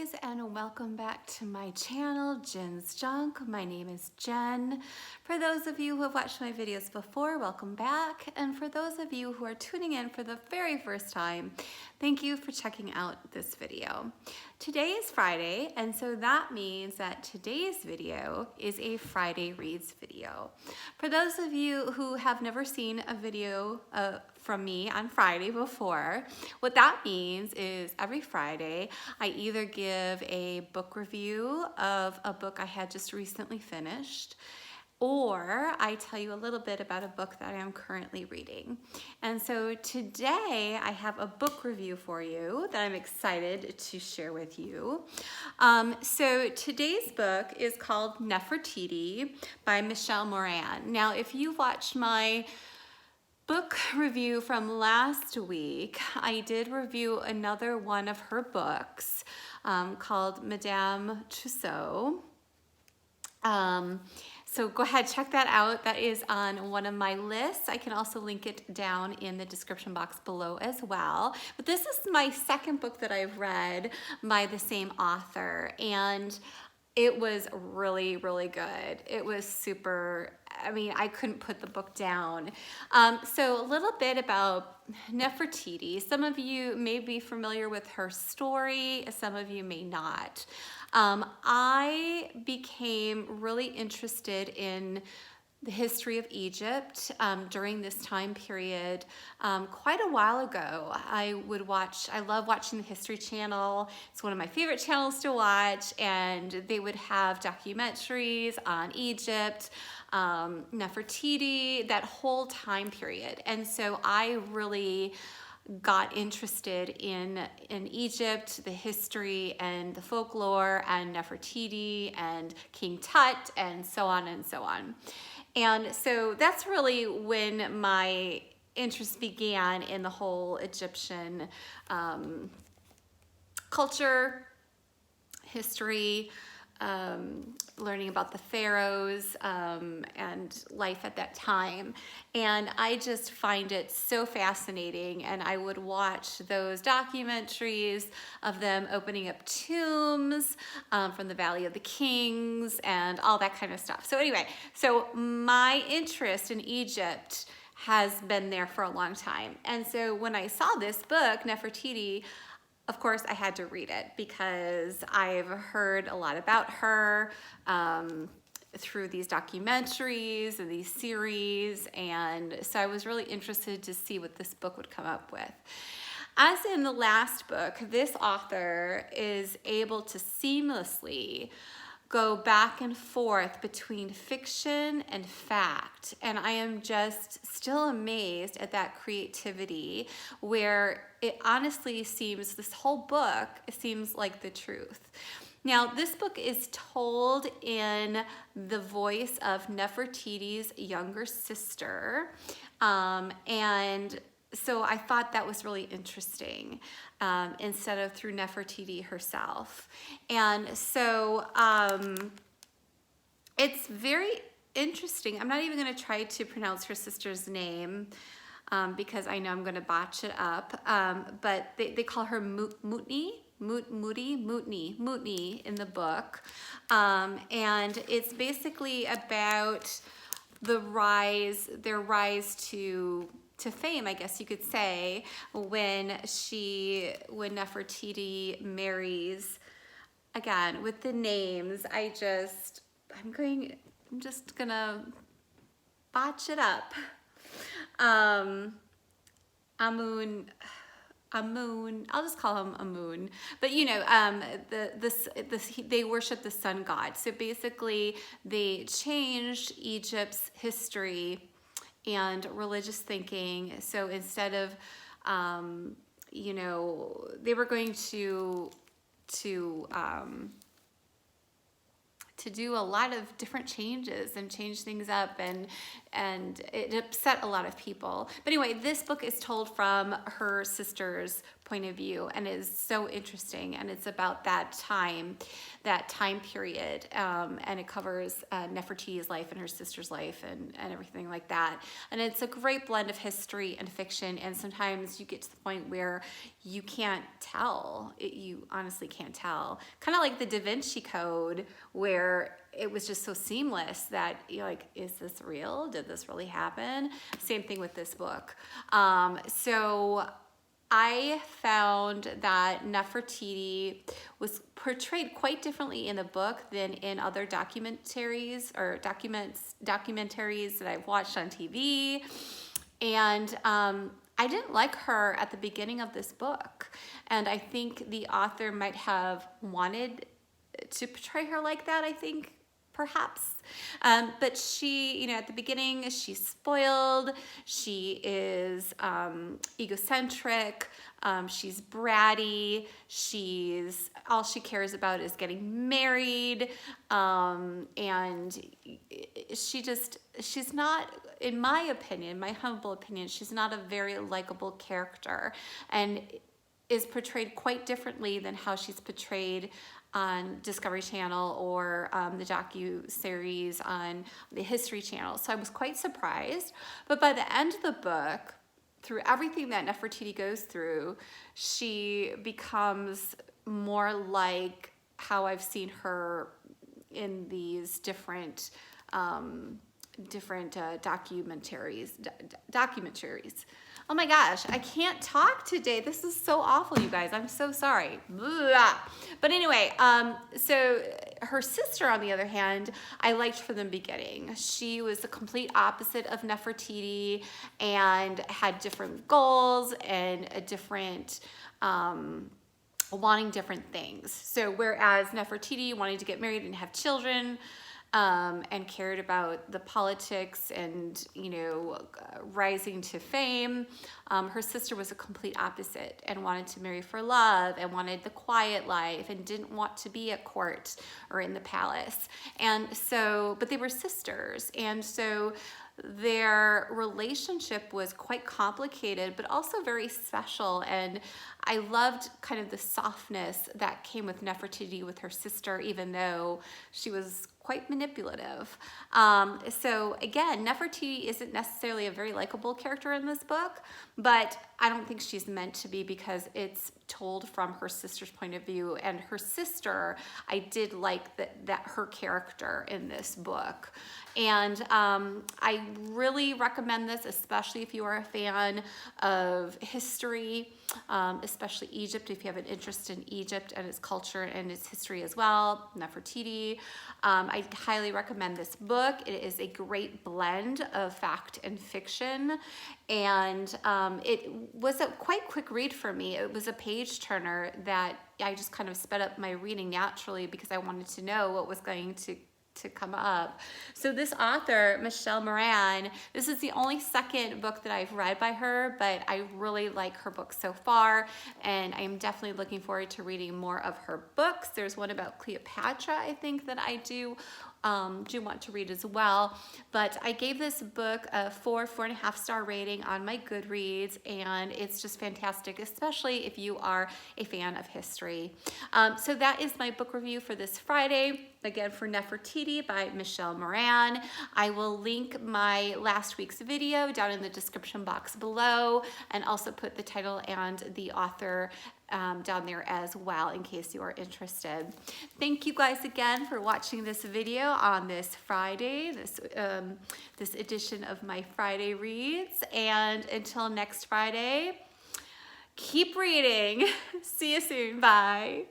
guys, and welcome back to my channel, Jen's Junk. My name is Jen. For those of you who have watched my videos before, welcome back. And for those of you who are tuning in for the very first time, thank you for checking out this video. Today is Friday, and so that means that today's video is a Friday Reads video. For those of you who have never seen a video from me on Friday before, what that means is every Friday I either give a book review of a book I had just recently finished, or I tell you a little bit about a book that I am currently reading. And so today I have a book review for you that I'm excited to share with you. So today's book is called Nefertiti by Moran. Now, if you watched my book review from last week, I did review another one of her books called Madame Trousseau. So go ahead, check that out. That is on one of my lists. I can also link it down in the description box below as well. But this is my second book that I've read by the same author, and it was really, really good. It was super, I mean, I couldn't put the book down. So a little bit about Nefertiti. Some of you may be familiar with her story, some of you may not. I became really interested in the history of Egypt during this time period quite a while ago. I love watching the History Channel. It's one of my favorite channels to watch, and they would have documentaries on Egypt, Nefertiti, that whole time period. And so I really got interested in Egypt, the history and the folklore, and Nefertiti and King Tut, and so on and so on. And so that's really when my interest began in the whole Egyptian culture, history, learning about the pharaohs and life at that time. And I just find it so fascinating, and I would watch those documentaries of them opening up tombs from the Valley of the Kings and all that kind of stuff. So anyway, so my interest in Egypt has been there for a long time. And so when I saw this book, Nefertiti, of course, I had to read it because I've heard a lot about her through these documentaries and these series, and so I was really interested to see what this book would come up with. As in the last book, this author is able to seamlessly go back and forth between fiction and fact, and I am just still amazed at that creativity, where it honestly seems, this whole book seems like the truth. Now, this book is told in the voice of Nefertiti's younger sister, and so I thought that was really interesting, instead of through Nefertiti herself. And so it's very interesting. I'm not even going to try to pronounce her sister's name because I know I'm going to botch it up, but they call her Mutni in the book, and it's basically about their rise to fame, I guess you could say, when Nefertiti marries. Again, with the names, I'm just gonna botch it up. Amun, I'll just call him Amun. But you know, they worship the sun god. So basically, they changed Egypt's history and religious thinking. So instead of, you know, they were going to do a lot of different changes and change things up, and it upset a lot of people. But anyway, this book is told from her sister's point of view, and is so interesting, and it's about that time period, and it covers Nefertiti's life and her sister's life and everything like that. And it's a great blend of history and fiction, and sometimes you get to the point where you can't tell. You honestly can't tell. Kind of like the Da Vinci Code, where it was just so seamless that you're like, is this real? Did this really happen? Same thing with this book. So I found that Nefertiti was portrayed quite differently in the book than in other documentaries that I've watched on TV. And I didn't like her at the beginning of this book. And I think the author might have wanted to portray her like that, I think, perhaps. But she, at the beginning, she's spoiled, she is egocentric, she's bratty, all she cares about is getting married, and she's not, in my opinion, my humble opinion, she's not a very likable character, and is portrayed quite differently than how she's portrayed on Discovery Channel or the docu-series on the History Channel. So I was quite surprised. But by the end of the book, through everything that Nefertiti goes through, she becomes more like how I've seen her in these different documentaries. Oh my gosh, I can't talk today. This is so awful, you guys. I'm so sorry. Blah. But anyway, so her sister, on the other hand, I liked from the beginning. She was the complete opposite of Nefertiti and had different goals and a different, wanting different things. So whereas Nefertiti wanted to get married and have children, and cared about the politics and, rising to fame. Her sister was a complete opposite and wanted to marry for love and wanted the quiet life and didn't want to be at court or in the palace. And so, but they were sisters. And so their relationship was quite complicated, but also very special. And I loved kind of the softness that came with Nefertiti with her sister, even though she was quite manipulative. So again, Nefertiti isn't necessarily a very likable character in this book, but I don't think she's meant to be because it's told from her sister's point of view. And her sister, I did like that her character in this book. And I really recommend this, especially if you are a fan of history, especially Egypt, if you have an interest in Egypt and its culture and its history as well, Nefertiti. I highly recommend this book. It is a great blend of fact and fiction, and it was a quite quick read for me. It was a page turner that I just kind of sped up my reading naturally because I wanted to know what was going to come up. So this author, Michelle Moran, this is the only second book that I've read by her, but I really like her book so far, and I'm definitely looking forward to reading more of her books. There's one about Cleopatra, I think, that I do want to read as well. But I gave this book a 4.5 star rating on my Goodreads, and it's just fantastic, especially if you are a fan of history. So that is my book review for this Friday. Again, for Nefertiti by Michelle Moran. I will link my last week's video down in the description box below, and also put the title and the author down there as well in case you are interested. Thank you guys again for watching this video on this Friday, this edition of my Friday Reads. And until next Friday, keep reading. See you soon. Bye.